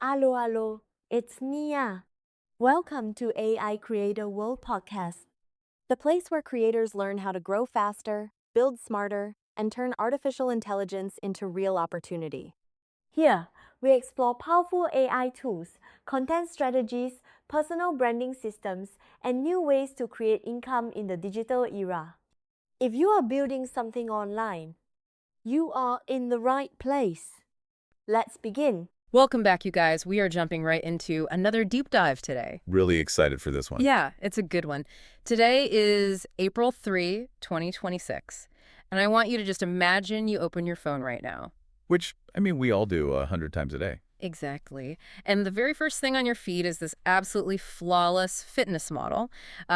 Allo, allo, it's Nia. Welcome to AI Creator World Podcast, the place where creators learn how to grow faster, build smarter, and turn artificial intelligence into real opportunity. Here, we explore powerful AI tools, content strategies, personal branding systems, and new ways to create income in the digital era. If you are building something online, you are in the right place. Let's begin. Welcome back, you guys. We are jumping right into another deep dive today. Really excited for this one. Yeah, it's a good one. Today is April 3, 2026. And I want you to just imagine you open your phone right now. Which, we all do 100 times a day. Exactly. And the very first thing on your feed is this absolutely flawless fitness model.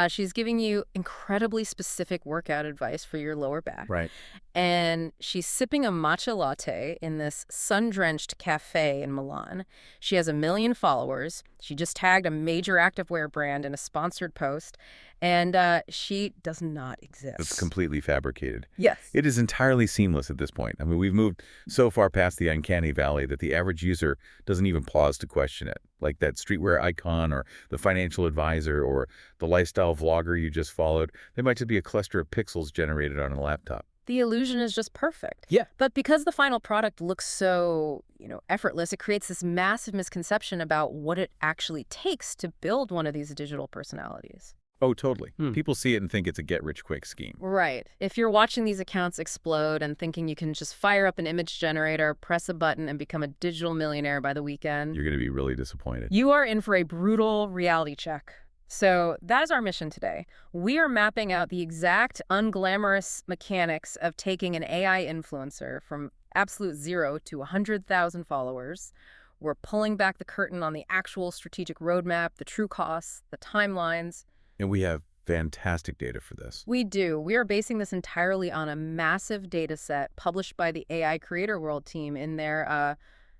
She's giving you incredibly specific workout advice for your lower back. Right. And she's sipping a matcha latte in this sun-drenched cafe in Milan. She has 1 million followers. She just tagged a major activewear brand in a sponsored post. And she does not exist. It's completely fabricated. Yes. It is entirely seamless at this point. We've moved so far past the uncanny valley that the average user doesn't even pause to question it. Like that streetwear icon or the financial advisor or the lifestyle vlogger you just followed, they might just be a cluster of pixels generated on a laptop. The illusion is just perfect. Yeah. But because the final product looks so, effortless, it creates this massive misconception about what it actually takes to build one of these digital personalities. Oh, totally. People see it and think it's a get-rich-quick scheme. Right. If you're watching these accounts explode and thinking you can just fire up an image generator, press a button, and become a digital millionaire by the weekend, You're going to be really disappointed. you are in for a brutal reality check. So that is our mission today. We are mapping out the exact unglamorous mechanics of taking an AI influencer from absolute zero to 100,000 followers. We're pulling back the curtain on the actual strategic roadmap, the true costs, the timelines. And we have fantastic data for this. We do. We are basing this entirely on a massive data set published by the AI Creator World team in their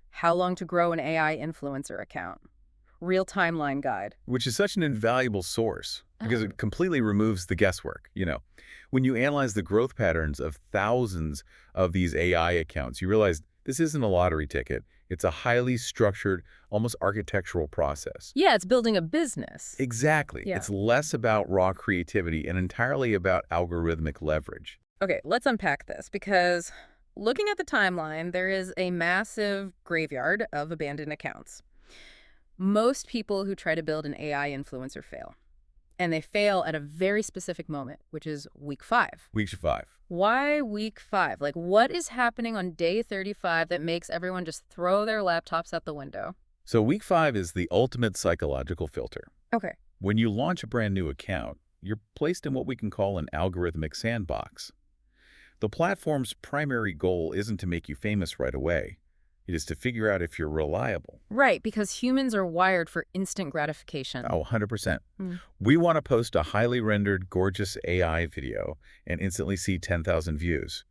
How Long to Grow an AI Influencer account. Real timeline guide. Which is such an invaluable source because it completely removes the guesswork. When you analyze the growth patterns of thousands of these AI accounts, you realize this isn't a lottery ticket. It's a highly structured, almost architectural process. Yeah, it's building a business. Exactly. Yeah. It's less about raw creativity and entirely about algorithmic leverage. Okay, let's unpack this because looking at the timeline, there is a massive graveyard of abandoned accounts. Most people who try to build an AI influencer fail. And they fail at a very specific moment, which is week 5. Week 5. Why week 5? Like, what is happening on day 35 that makes everyone just throw their laptops out the window? So week 5 is the ultimate psychological filter. Okay. When you launch a brand new account, you're placed in what we can call an algorithmic sandbox. The platform's primary goal isn't to make you famous right away. It is to figure out if you're reliable. Right, because humans are wired for instant gratification. Oh, 100%. Mm. We want to post a highly rendered, gorgeous AI video and instantly see 10,000 views.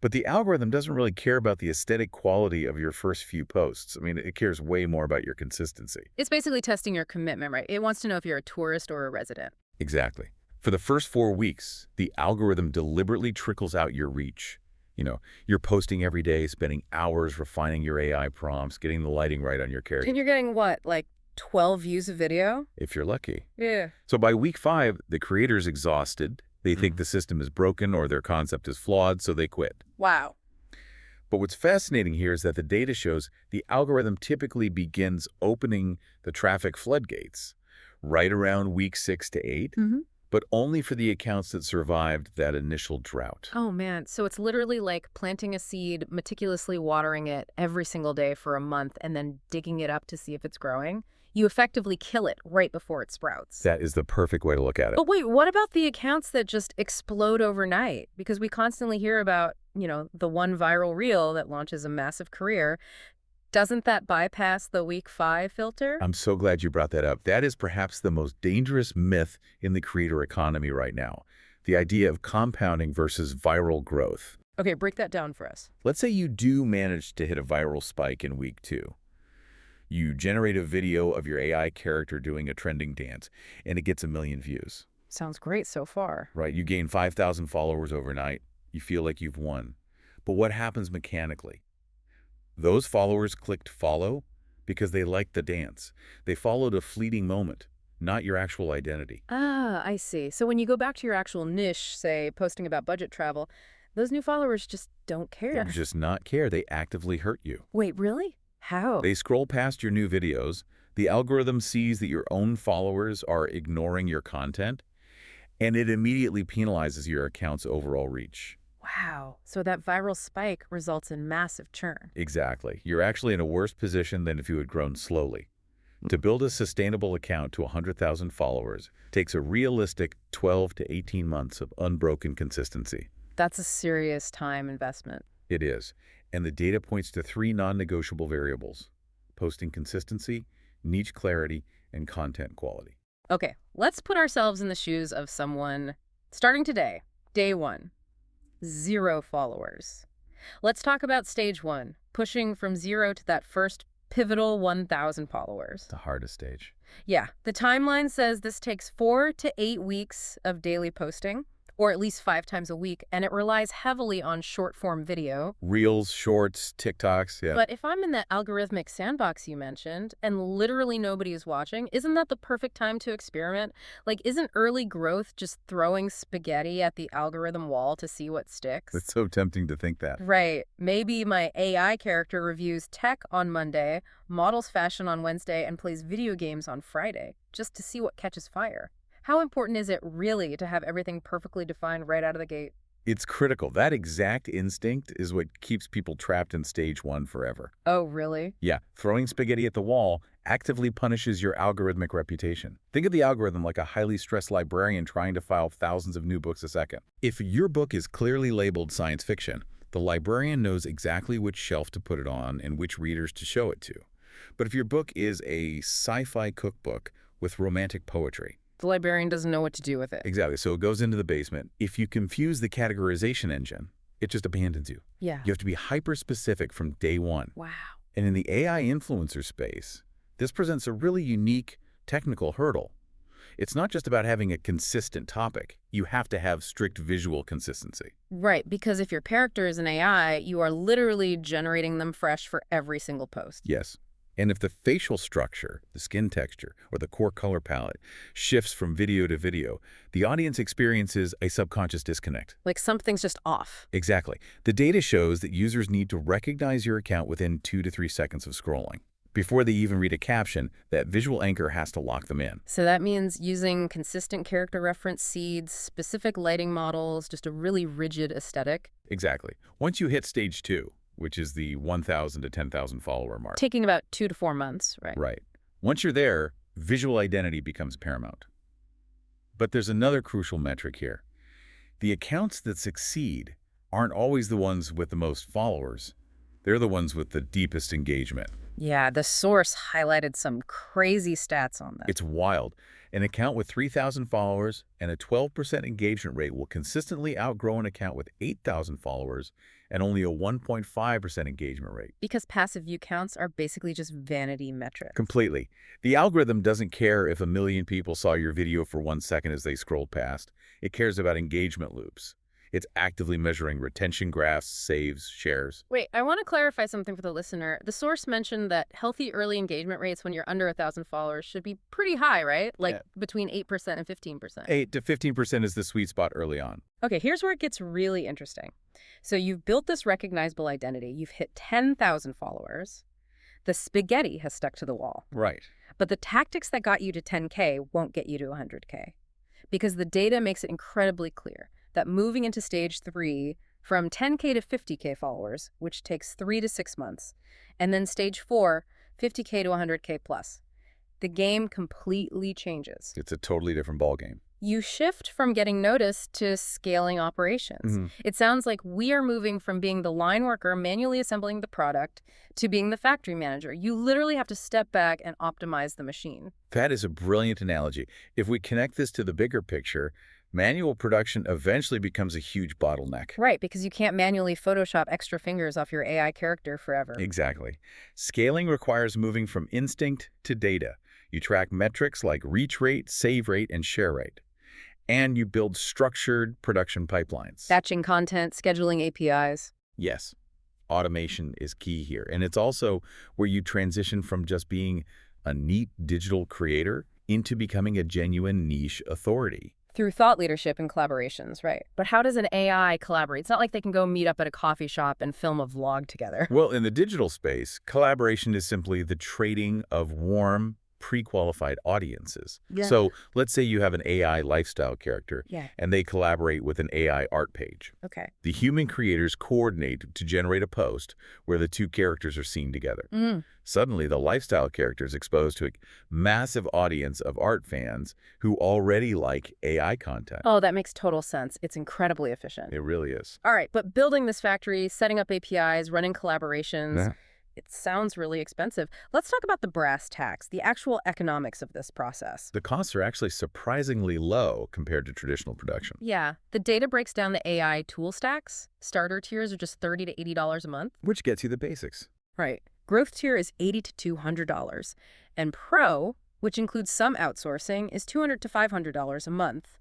But the algorithm doesn't really care about the aesthetic quality of your first few posts. It cares way more about your consistency. It's basically testing your commitment, right? It wants to know if you're a tourist or a resident. Exactly. For the first 4 weeks, the algorithm deliberately trickles out your reach. You're posting every day, spending hours refining your AI prompts, getting the lighting right on your character. And you're getting what, like 12 views a video? If you're lucky. Yeah. So by week 5, the creator's exhausted. They think the system is broken or their concept is flawed, so they quit. Wow. But what's fascinating here is that the data shows the algorithm typically begins opening the traffic floodgates right around week 6 to 8, but only for the accounts that survived that initial drought. Oh, man. So it's literally like planting a seed, meticulously watering it every single day for a month, and then digging it up to see if it's growing. You effectively kill it right before it sprouts. That is the perfect way to look at it. But wait, what about the accounts that just explode overnight? Because we constantly hear about, the one viral reel that launches a massive career. Doesn't that bypass the week 5 filter? I'm so glad you brought that up. That is perhaps the most dangerous myth in the creator economy right now. The idea of compounding versus viral growth. Okay, break that down for us. Let's say you do manage to hit a viral spike in week 2. You generate a video of your AI character doing a trending dance, and it gets 1 million views. Sounds great so far. Right, you gain 5,000 followers overnight. You feel like you've won. But what happens mechanically? Those followers clicked follow because they liked the dance. They followed a fleeting moment, not your actual identity. Ah, I see. So when you go back to your actual niche, say posting about budget travel, those new followers just don't They care. just not care. They actively hurt you. Wait, really? How? They scroll past your new videos. The algorithm sees that your own followers are ignoring your content, and it immediately penalizes your account's overall reach. Wow. So that viral spike results in massive churn. Exactly. You're actually in a worse position than if you had grown slowly. To build a sustainable account to 100,000 followers takes a realistic 12 to 18 months of unbroken consistency. That's a serious time investment. It is. And the data points to 3 non-negotiable variables: posting consistency, niche clarity, and content quality. Okay, let's put ourselves in the shoes of someone starting today, day 1, 0 followers. Let's talk about stage 1, pushing from 0 to that first pivotal 1,000 followers. The hardest stage. Yeah, the timeline says this takes 4 to 8 weeks of daily posting, or at least 5 times a week, and it relies heavily on short-form video. Reels, shorts, TikToks, yeah. But if I'm in that algorithmic sandbox you mentioned, and literally nobody is watching, isn't that the perfect time to experiment? Like, isn't early growth just throwing spaghetti at the algorithm wall to see what sticks? It's so tempting to think that. Right. Maybe my AI character reviews tech on Monday, models fashion on Wednesday, and plays video games on Friday, just to see what catches fire. How important is it really to have everything perfectly defined right out of the gate? It's critical. That exact instinct is what keeps people trapped in stage 1 forever. Oh, really? Yeah, throwing spaghetti at the wall actively punishes your algorithmic reputation. Think of the algorithm like a highly stressed librarian trying to file thousands of new books a second. If your book is clearly labeled science fiction, the librarian knows exactly which shelf to put it on and which readers to show it to. But if your book is a sci-fi cookbook with romantic poetry, The librarian doesn't know what to do with it. exactly, so it goes into the basement. If you confuse the categorization engine, it just abandons you. Yeah. You have to be hyper-specific from day 1. Wow. And in the AI influencer space, this presents a really unique technical hurdle. It's not just about having a consistent topic. You have to have strict visual consistency. Right, because if your character is an AI, you are literally generating them fresh for every single post. Yes. And if the facial structure, the skin texture, or the core color palette shifts from video to video, the audience experiences a subconscious disconnect. Like something's just off. Exactly. The data shows that users need to recognize your account within 2 to 3 seconds of scrolling. Before they even read a caption, that visual anchor has to lock them in. So that means using consistent character reference seeds, specific lighting models, just a really rigid aesthetic. Exactly. Once you hit stage 2, which is the 1,000 to 10,000 follower mark. Taking about 2 to 4 months, right? Right. Once you're there, visual identity becomes paramount. But there's another crucial metric here. The accounts that succeed aren't always the ones with the most followers. They're the ones with the deepest engagement. Yeah, the source highlighted some crazy stats on that. It's wild. An account with 3,000 followers and a 12% engagement rate will consistently outgrow an account with 8,000 followers and only a 1.5% engagement rate. Because passive view counts are basically just vanity metrics. Completely. The algorithm doesn't care if 1 million people saw your video for 1 second as they scrolled past. It cares about engagement loops. It's actively measuring retention graphs, saves, shares. Wait, I want to clarify something for the listener. The source mentioned that healthy early engagement rates when you're under 1,000 followers should be pretty high, right? Like Yeah. between 8% and 15%. 8 to 15% is the sweet spot early on. Okay, here's where it gets really interesting. So you've built this recognizable identity. You've hit 10,000 followers. The spaghetti has stuck to the wall. Right. But the tactics that got you to 10K won't get you to 100K. Because the data makes it incredibly clear that moving into stage 3 from 10K to 50K followers, which takes 3 to 6 months, and then stage 4, 50K to 100K plus, the game completely changes. It's a totally different ballgame. You shift from getting noticed to scaling operations. It sounds like we are moving from being the line worker manually assembling the product to being the factory manager. You literally have to step back and optimize the machine. That is a brilliant analogy. If we connect this to the bigger picture, manual production eventually becomes a huge bottleneck. Right, because you can't manually Photoshop extra fingers off your AI character forever. Exactly. Scaling requires moving from instinct to data. You track metrics like reach rate, save rate, and share rate. And you build structured production pipelines. Batching content, scheduling APIs. Yes. automation is key here. And it's also where you transition from just being a neat digital creator into becoming a genuine niche authority. Through thought leadership and collaborations, right. But how does an AI collaborate? It's not like they can go meet up at a coffee shop and film a vlog together. Well, in the digital space, collaboration is simply the trading of warm, pre-qualified audiences. Yeah. So let's say you have an AI lifestyle character Yeah. and they collaborate with an AI art page. Okay. The human creators coordinate to generate a post where the two characters are seen together. Suddenly, the lifestyle character is exposed to a massive audience of art fans who already like AI content. Oh, that makes total sense. It's incredibly efficient. It really is. All right, but building this factory, setting up APIs, running collaborations, Yeah. it sounds really expensive. Let's talk about the brass tacks, the actual economics of this process. The costs are actually surprisingly low compared to traditional production. Yeah, the data breaks down the AI tool stacks. Starter tiers are just $30 to $80 a month. Which gets you the basics. Right. Growth tier is $80 to $200. And Pro, which includes some outsourcing, is $200 to $500 a month.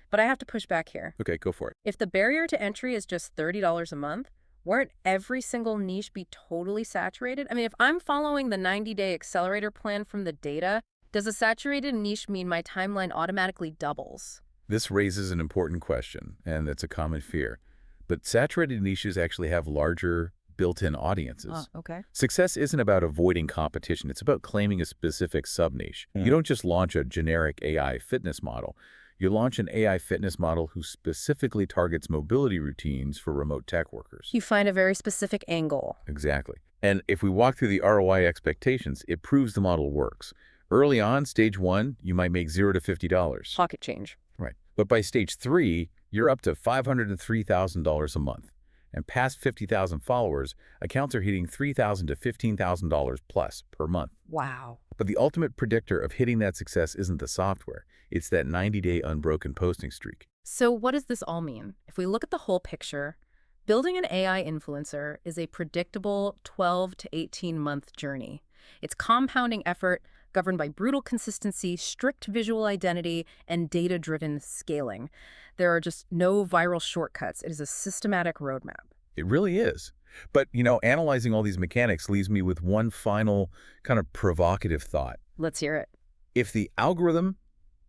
But I have to push back here. Okay, go for it. If the barrier to entry is just $30 a month, won't every single niche be totally saturated? I mean, if I'm following the 90-day accelerator plan from the data, does a saturated niche mean my timeline automatically doubles? This raises an important question, and it's a common fear. But saturated niches actually have larger built-in audiences. Okay. Success isn't about avoiding competition. It's about claiming a specific sub-niche. You don't just launch a generic AI fitness model. You launch an AI fitness model who specifically targets mobility routines for remote tech workers. You find a very specific angle. Exactly. And if we walk through the ROI expectations, it proves the model works. Early on, stage 1, you might make $0 to $50. Pocket change. Right. But by stage 3, you're up to $503,000 a month. And past 50,000 followers, accounts are hitting $3,000 to $15,000 plus per month. Wow. But the ultimate predictor of hitting that success isn't the software. It's that 90-day unbroken posting streak. So what does this all mean? If we look at the whole picture, building an AI influencer is a predictable 12 to 18-month journey. It's compounding effort governed by brutal consistency, strict visual identity, and data-driven scaling. There are just no viral shortcuts. It is a systematic roadmap. It really is. But, analyzing all these mechanics leaves me with one final kind of provocative thought. Let's hear it. If the algorithm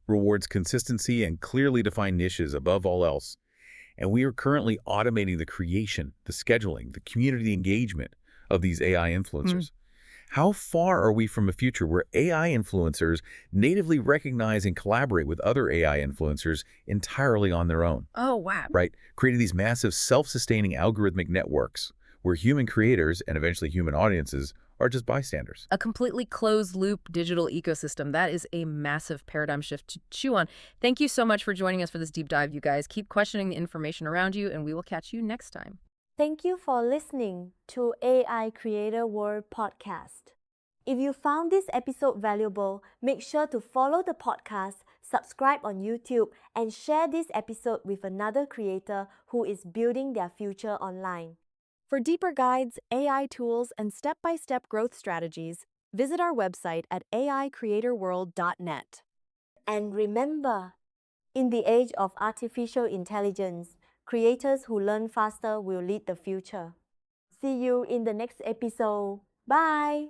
rewards consistency and clearly defined niches above all else, and we are currently automating the creation, the scheduling, the community engagement of these AI influencers, how far are we from a future where AI influencers natively recognize and collaborate with other AI influencers entirely on their own? Oh, wow. Right? Creating these massive self-sustaining algorithmic networks where human creators and eventually human audiences are just bystanders. A completely closed-loop digital ecosystem. That is a massive paradigm shift to chew on. Thank you so much for joining us for this deep dive, you guys. Keep questioning the information around you, and we will catch you next time. Thank you for listening to AI Creator World Podcast. If you found this episode valuable, make sure to follow the podcast, subscribe on YouTube, and share this episode with another creator who is building their future online. For deeper guides, AI tools, and step-by-step growth strategies, visit our website at aicreatorworld.net. And remember, in the age of artificial intelligence, creators who learn faster will lead the future. See you in the next episode. Bye!